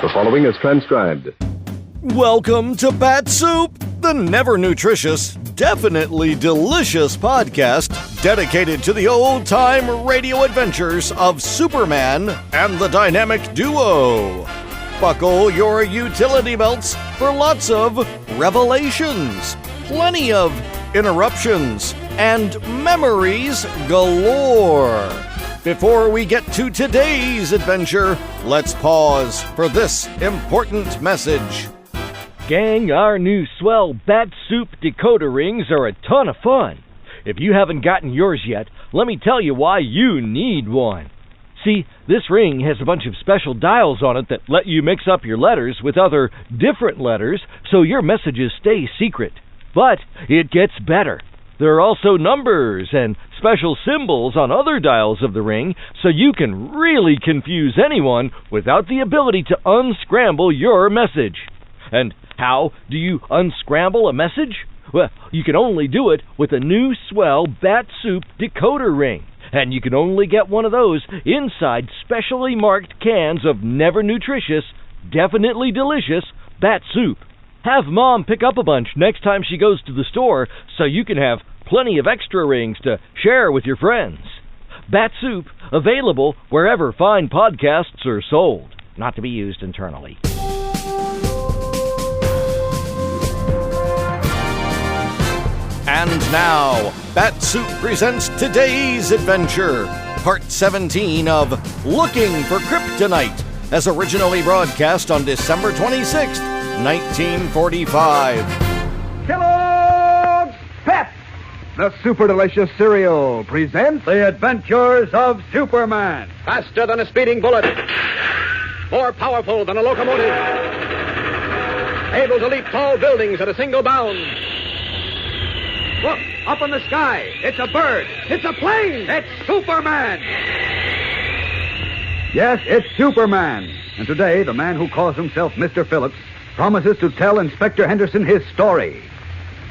The following is transcribed. Welcome to Bat-Supe, the never nutritious, definitely delicious podcast dedicated to the old-time radio adventures of Superman and the dynamic duo. Buckle your utility belts for lots of revelations, plenty of interruptions, and memories galore. Before we get to today's adventure, let's pause for this important message. Gang, our new Swell Bat-Supe decoder rings are a ton of fun. If you haven't gotten yours yet, let me tell you why you need one. See, this ring has a bunch of special dials on it that let you mix up your letters with other different letters so your messages stay secret. But it gets better. There are also numbers and special symbols on other dials of the ring, so you can really confuse anyone without the ability to unscramble your message. And how do you unscramble a message? Well, you can only do it with a new Swell Bat-Supe decoder ring. And you can only get one of those inside specially marked cans of never nutritious, definitely delicious Bat-Supe. Have Mom pick up a bunch next time she goes to the store so you can have plenty of extra rings to share with your friends. Bat-Supe, available wherever fine podcasts are sold. Not to be used internally. And now, Bat-Supe presents today's adventure, Part 17 of Looking for Kryptonite, as originally broadcast on December 26th, 1945. Kellogg's Pep, the super delicious cereal, presents The Adventures of Superman. Faster than a speeding bullet. More powerful than a locomotive. Able to leap tall buildings at a single bound. Look, up in the sky. It's a bird. It's a plane. It's Superman. Yes, it's Superman. And today, the man who calls himself Mr. Phillips promises to tell Inspector Henderson his story.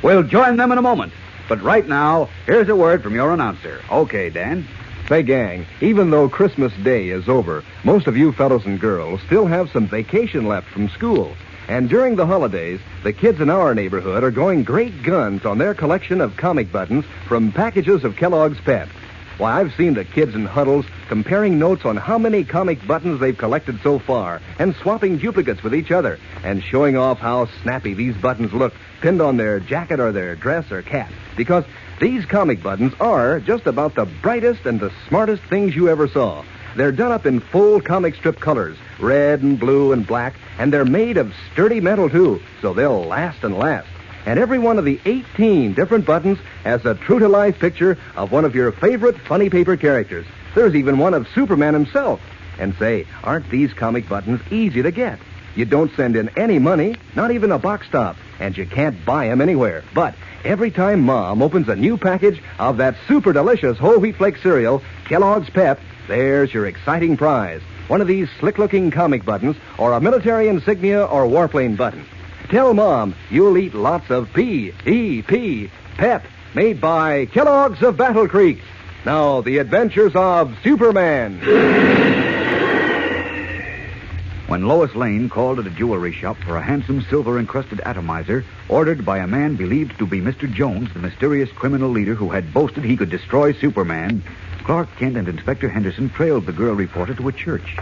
We'll join them in a moment. But right now, here's a word from your announcer. Okay, Dan. Say, gang, even though Christmas Day is over, most of you fellows and girls still have some vacation left from school. And during the holidays, the kids in our neighborhood are going great guns on their collection of comic buttons from packages of Kellogg's Pep. Why, I've seen the kids in huddles comparing notes on how many comic buttons they've collected so far and swapping duplicates with each other and showing off how snappy these buttons look pinned on their jacket or their dress or cap. Because these comic buttons are just about the brightest and the smartest things you ever saw. They're done up in full comic strip colors, red and blue and black, and they're made of sturdy metal, too, so they'll last and last. And every one of the 18 different buttons has a true-to-life picture of one of your favorite funny paper characters. There's even one of Superman himself. And say, aren't these comic buttons easy to get? You don't send in any money, not even a box top, and you can't buy them anywhere. But every time Mom opens a new package of that super delicious whole wheat flake cereal, Kellogg's Pep, there's your exciting prize. One of these slick-looking comic buttons, or a military insignia or warplane button. Tell Mom you'll eat lots of P-E-P, Pep, made by Kellogg's of Battle Creek. Now, the adventures of Superman. When Lois Lane called at a jewelry shop for a handsome silver-encrusted atomizer ordered by a man believed to be Mr. Jones, the mysterious criminal leader who had boasted he could destroy Superman, Clark Kent and Inspector Henderson trailed the girl reporter to a church.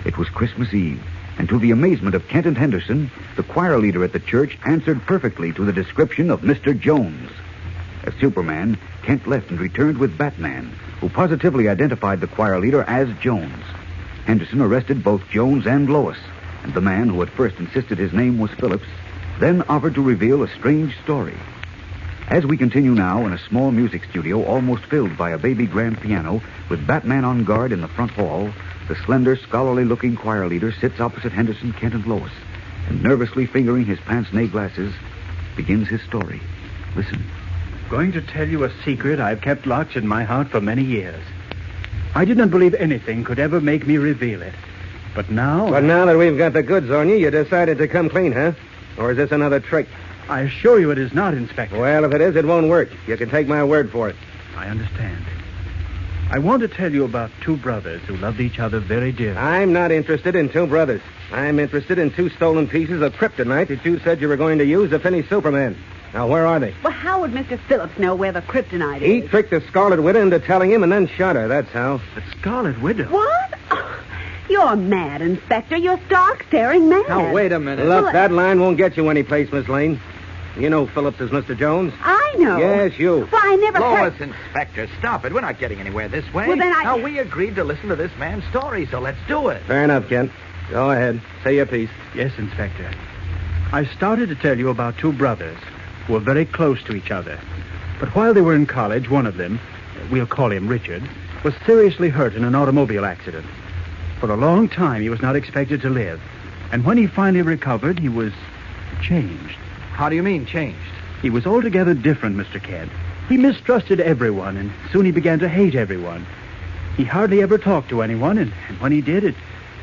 It was Christmas Eve, and to the amazement of Kent and Henderson, the choir leader at the church answered perfectly to the description of Mr. Jones. As Superman, Kent left and returned with Batman, who positively identified the choir leader as Jones. Henderson arrested both Jones and Lois, and the man who at first insisted his name was Phillips then offered to reveal a strange story. As we continue now in a small music studio almost filled by a baby grand piano with Batman on guard in the front hall, the slender, scholarly-looking choir leader sits opposite Henderson, Kent, and Lois, and nervously fingering his pince-nez glasses, begins his story. Listen. Going to tell you a secret I've kept locked in my heart for many years. I did not believe anything could ever make me reveal it. But now... But now that we've got the goods on you, you decided to come clean, huh? Or is this another trick? I assure you it is not, Inspector. Well, if it is, it won't work. You can take my word for it. I understand. I want to tell you about two brothers who loved each other very dearly. I'm not interested in two brothers. I'm interested in 2 stolen pieces of kryptonite that you said you were going to use to finish Superman. Now, where are they? Well, how would Mr. Phillips know where the kryptonite He is? tricked the Scarlet Widow into telling him and then shot her. That's how. The Scarlet Widow? What? Oh, you're mad, Inspector. You're stark-staring mad. Now, wait a minute. Look, Well, that line won't get you anyplace, Miss Lane. You know Phillips is Mr. Jones. I know. Yes, you. Well, I never Lois, heard... Inspector, stop it. We're not getting anywhere this way. Well, then I- Now, we agreed to listen to this man's story, so let's do it. Fair enough, Kent. Go ahead. Say your piece. Yes, Inspector. I started to tell you about two brothers who were very close to each other. But while they were in college, one of them, we'll call him Richard, was seriously hurt in an automobile accident. For a long time, he was not expected to live. And when he finally recovered, he was changed. How do you mean, changed? He was altogether different, Mr. Kent. He mistrusted everyone, and soon he began to hate everyone. He hardly ever talked to anyone, and when he did,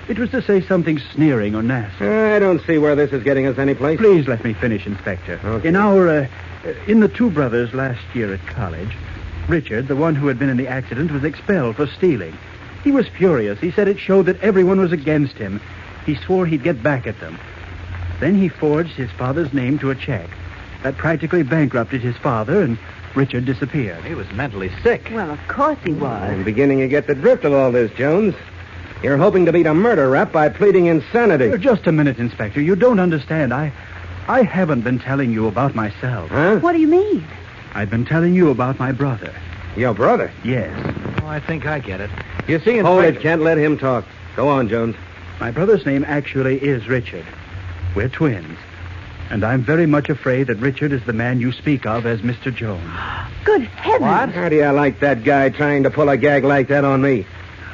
it was to say something sneering or nasty. I don't see where this is getting us anyplace. Please let me finish, Inspector. Okay. In the two brothers last year at college, Richard, the one who had been in the accident, was expelled for stealing. He was furious. He said it showed that everyone was against him. He swore he'd get back at them. Then he forged his father's name to a check. That practically bankrupted his father, and Richard disappeared. He was mentally sick. Well, of course he was. I'm beginning to get the drift of all this, Jones. You're hoping to beat a murder rap by pleading insanity. Just a minute, Inspector. You don't understand. I haven't been telling you about myself. Huh? What do you mean? I've been telling you about my brother. Your brother? Yes. Oh, I think I get it. You see, Hold Inspector... it, Kent. Let him talk. Go on, Jones. My brother's name actually is Richard. We're twins. And I'm very much afraid that Richard is the man you speak of as Mr. Jones. Good heavens. How do you like that guy trying to pull a gag like that on me?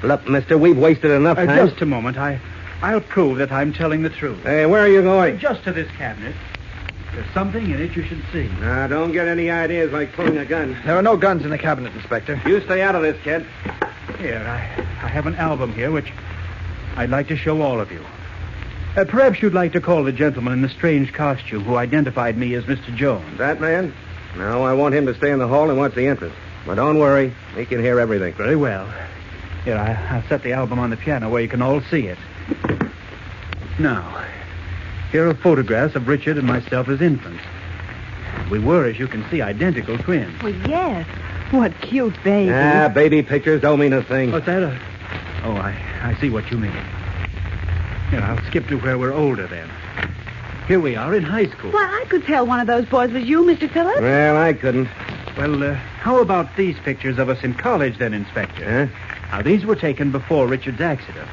Look, mister, we've wasted enough time. Just a moment. I'll prove that I'm telling the truth. Hey, where are you going? Just to this cabinet. There's something in it you should see. Now, don't get any ideas like pulling a gun. There are no guns in the cabinet, Inspector. You stay out of this, Kent. Here, I have an album here which I'd like to show all of you. Perhaps you'd like to call the gentleman in the strange costume who identified me as Mr. Jones. That man? No, I want him to stay in the hall and watch the entrance. But don't worry. He can hear everything. Very well. Here, I'll set the album on the piano where you can all see it. Now, here are photographs of Richard and myself as infants. We were, as you can see, identical twins. Well, yes. What cute babies. Baby pictures don't mean a thing. What's that? Oh, I see what you mean. Here, I'll skip to where we're older then. Here we are in high school. Why, I could tell one of those boys was you, Mr. Phillips. Well, I couldn't. Well, how about these pictures of us in college then, Inspector? Huh? Now, these were taken before Richard's accident.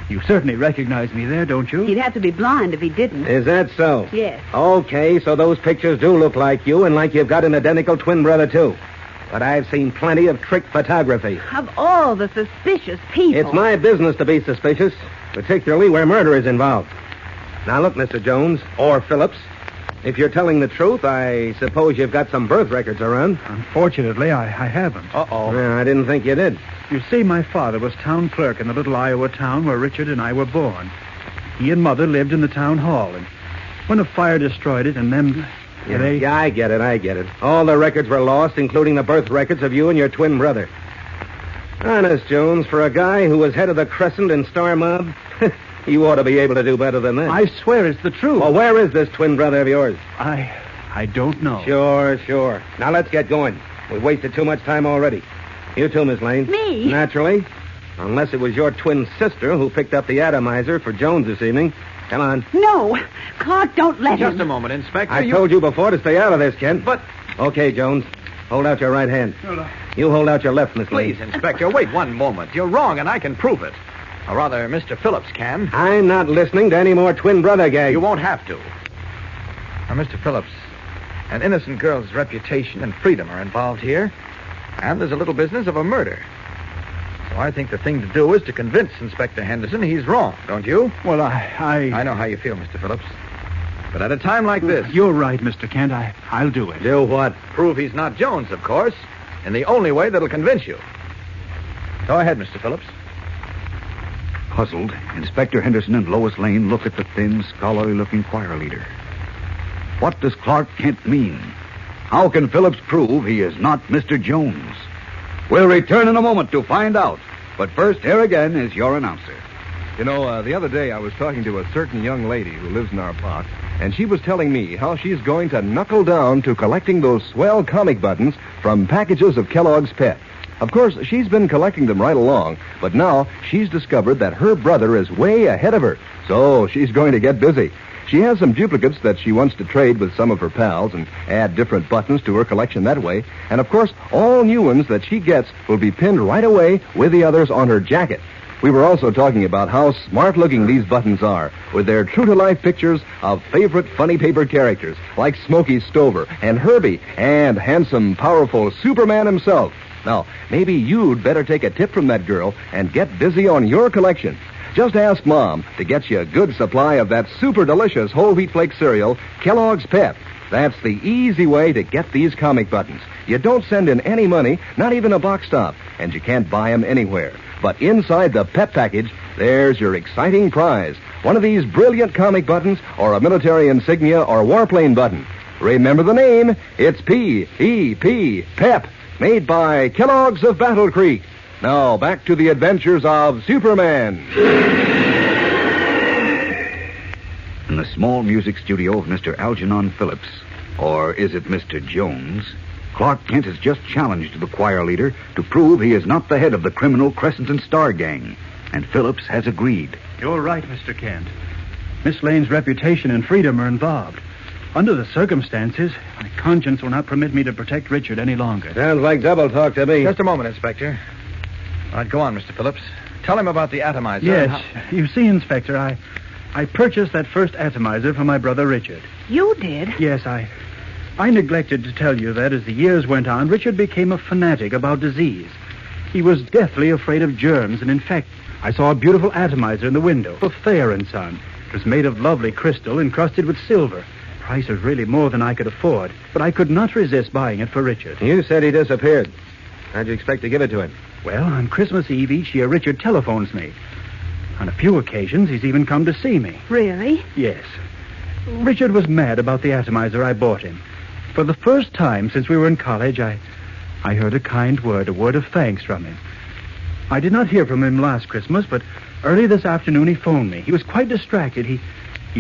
You certainly recognize me there, don't you? He'd have to be blind if he didn't. Is that so? Yes. Okay, so those pictures do look like you and like you've got an identical twin brother, too. But I've seen plenty of trick photography. Of all the suspicious people. It's my business to be suspicious, particularly where murder is involved. Now, look, Mr. Jones, or Phillips, if you're telling the truth, I suppose you've got some birth records around. Unfortunately, I haven't. Uh-oh. Well, I didn't think you did. You see, my father was town clerk in the little Iowa town where Richard and I were born. He and Mother lived in the town hall, and when a fire destroyed it, and then... Yeah, I get it. All the records were lost, including the birth records of you and your twin brother. Honest, Jones, for a guy who was head of the Crescent and Star Mob, you ought to be able to do better than that. I swear it's the truth. Well, where is this twin brother of yours? I don't know. Sure. Now, let's get going. We've wasted too much time already. You too, Miss Lane. Me? Naturally. Unless it was your twin sister who picked up the atomizer for Jones this evening. Come on. No. Clark, don't let him. Just a moment, Inspector. I told you before to stay out of this, Kent. But... Okay, Jones. Hold out your right hand. You hold out your left, Miss Lane. Please, Inspector, wait one moment. You're wrong, and I can prove it. Or rather, Mr. Phillips can. I'm not listening to any more twin brother gags. You won't have to. Now, Mr. Phillips, an innocent girl's reputation and freedom are involved here. And there's a little business of a murder. So I think the thing to do is to convince Inspector Henderson he's wrong, don't you? Well, I know how you feel, Mr. Phillips. But at a time like this... You're right, Mr. Kent. I'll do it. Do what? Prove he's not Jones, of course. In the only way that'll convince you. Go ahead, Mr. Phillips. Puzzled, Inspector Henderson and Lois Lane look at the thin, scholarly-looking choir leader. What does Clark Kent mean? How can Phillips prove he is not Mr. Jones? We'll return in a moment to find out. But first, here again is your announcer. You know, the other day I was talking to a certain young lady who lives in our block, and she was telling me how she's going to knuckle down to collecting those swell comic buttons from packages of Kellogg's Pep. Of course, she's been collecting them right along, but now she's discovered that her brother is way ahead of her, so she's going to get busy. She has some duplicates that she wants to trade with some of her pals and add different buttons to her collection that way. And, of course, all new ones that she gets will be pinned right away with the others on her jacket. We were also talking about how smart-looking these buttons are, with their true-to-life pictures of favorite funny paper characters, like Smokey Stover and Herbie and handsome, powerful Superman himself. Now, maybe you'd better take a tip from that girl and get busy on your collection. Just ask Mom to get you a good supply of that super-delicious whole wheat flake cereal, Kellogg's Pep. That's the easy way to get these comic buttons. You don't send in any money, not even a box stop, and you can't buy them anywhere. But inside the Pep package, there's your exciting prize. One of these brilliant comic buttons, or a military insignia or warplane button. Remember the name. It's P-E-P, Pep, made by Kellogg's of Battle Creek. Now, back to the adventures of Superman. In the small music studio of Mr. Algernon Phillips, or is it Mr. Jones, Clark Kent has just challenged the choir leader to prove he is not the head of the criminal Crescent and Star gang, and Phillips has agreed. You're right, Mr. Kent. Miss Lane's reputation and freedom are involved. Under the circumstances, my conscience will not permit me to protect Richard any longer. Sounds like double talk to me. Just a moment, Inspector. All right, go on, Mr. Phillips. Tell him about the atomizer. Yes, you see, Inspector, I purchased that first atomizer for my brother Richard. You did? Yes, I neglected to tell you that as the years went on, Richard became a fanatic about disease. He was deathly afraid of germs, and in fact, I saw a beautiful atomizer in the window of Thayer & Son. It was made of lovely crystal encrusted with silver. Price was really more than I could afford, but I could not resist buying it for Richard. You said he disappeared. How'd you expect to give it to him? Well, on Christmas Eve each year, Richard telephones me. On a few occasions, he's even come to see me. Really? Yes. Richard was mad about the atomizer I bought him. For the first time since we were in college, I heard a kind word, a word of thanks from him. I did not hear from him last Christmas, but early this afternoon he phoned me. He was quite distracted. He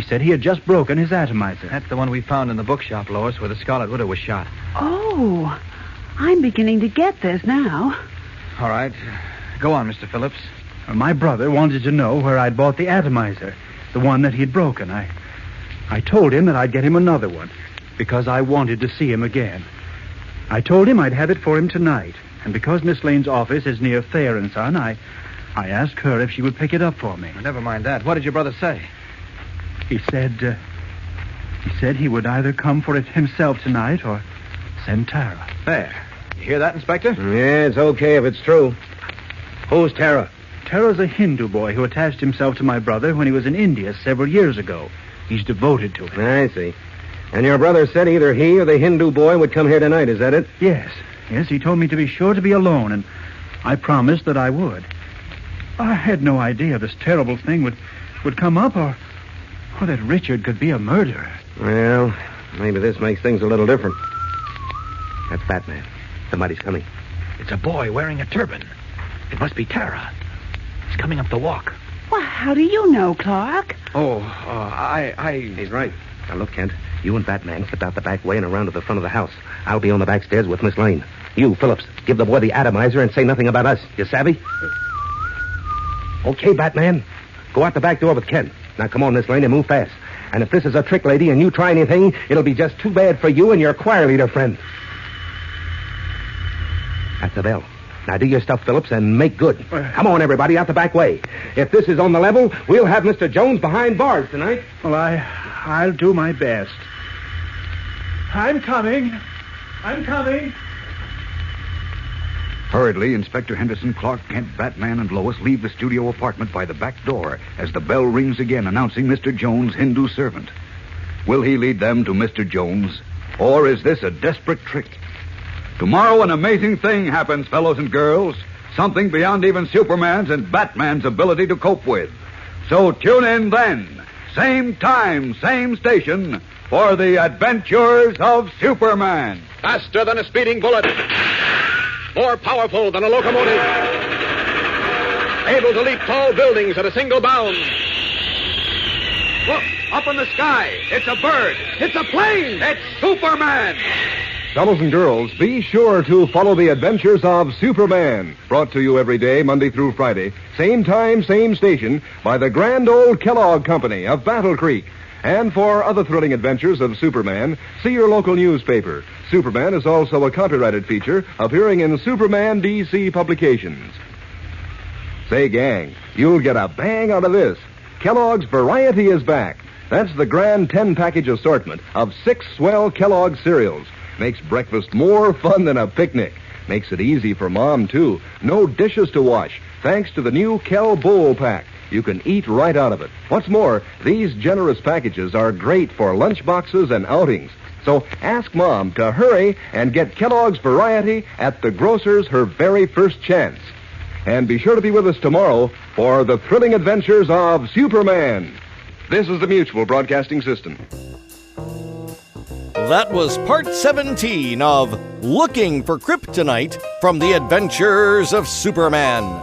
said he had just broken his atomizer. That's the one we found in the bookshop, Lois, where the Scarlet Widow was shot. Oh, I'm beginning to get this now. All right. Go on, Mr. Phillips. My brother wanted to know where I'd bought the atomizer, the one that he'd broken. I told him that I'd get him another one, because I wanted to see him again. I told him I'd have it for him tonight, and because Miss Lane's office is near Thayer & Son, I asked her if she would pick it up for me. Well, never mind that. What did your brother say? He said he would either come for it himself tonight or send Tara. There. You hear that, Inspector? Yeah, it's okay if it's true. Who's Tara? Tara's a Hindu boy who attached himself to my brother when he was in India several years ago. He's devoted to him. I see. And your brother said either he or the Hindu boy would come here tonight, is that it? Yes, he told me to be sure to be alone, and I promised that I would. I had no idea this terrible thing would come up, or that Richard could be a murderer. Well, maybe this makes things a little different. That's Batman. Somebody's coming. It's a boy wearing a turban. It must be Tara. He's coming up the walk. Well, how do you know, Clark? He's right. Now, look, Kent. You and Batman slip out the back way and around to the front of the house. I'll be on the back stairs with Miss Lane. You, Phillips, give the boy the atomizer and say nothing about us. You savvy? Okay, Batman. Go out the back door with Kent. Now, come on, Miss Lane, and move fast. And if this is a trick, lady, and you try anything, it'll be just too bad for you and your choir leader friend. That's the bell. Now, do your stuff, Phillips, and make good. Come on, everybody, out the back way. If this is on the level, we'll have Mr. Jones behind bars tonight. Well, I'll do my best. I'm coming. Hurriedly, Inspector Henderson, Clark Kent, Batman, and Lois leave the studio apartment by the back door as the bell rings again, announcing Mr. Jones' Hindu servant. Will he lead them to Mr. Jones? Or is this a desperate trick? Tomorrow, an amazing thing happens, fellows and girls. Something beyond even Superman's and Batman's ability to cope with. So tune in then. Same time, same station, for the adventures of Superman. Faster than a speeding bullet. more powerful than a locomotive, able to leap tall buildings at a single bound. Look, up in the sky. It's a bird. It's a plane. It's Superman. Fellows and girls, be sure to follow the adventures of Superman. Brought to you every day, Monday through Friday. Same time, same station, by the grand old Kellogg Company of Battle Creek. And for other thrilling adventures of Superman, see your local newspaper. Superman is also a copyrighted feature appearing in Superman DC publications. Say, gang, you'll get a bang out of this. Kellogg's Variety is back. That's the grand 10-package assortment of 6 swell Kellogg cereals. Makes breakfast more fun than a picnic. Makes it easy for Mom, too. No dishes to wash, thanks to the new Kell Bowl Pack. You can eat right out of it. What's more, these generous packages are great for lunch boxes and outings. So ask Mom to hurry and get Kellogg's Variety at the grocer's her very first chance. And be sure to be with us tomorrow for the thrilling adventures of Superman. This is the Mutual Broadcasting System. That was part 17 of Looking for Kryptonite from the Adventures of Superman.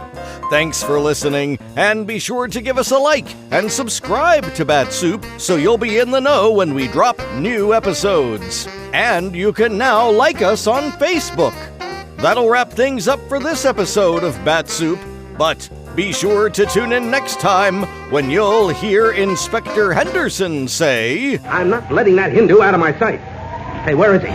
Thanks for listening, and be sure to give us a like and subscribe to Bat-Supe so you'll be in the know when we drop new episodes. And you can now like us on Facebook. That'll wrap things up for this episode of Bat-Supe, but be sure to tune in next time when you'll hear Inspector Henderson say, I'm not letting that Hindu out of my sight. Hey, where is he?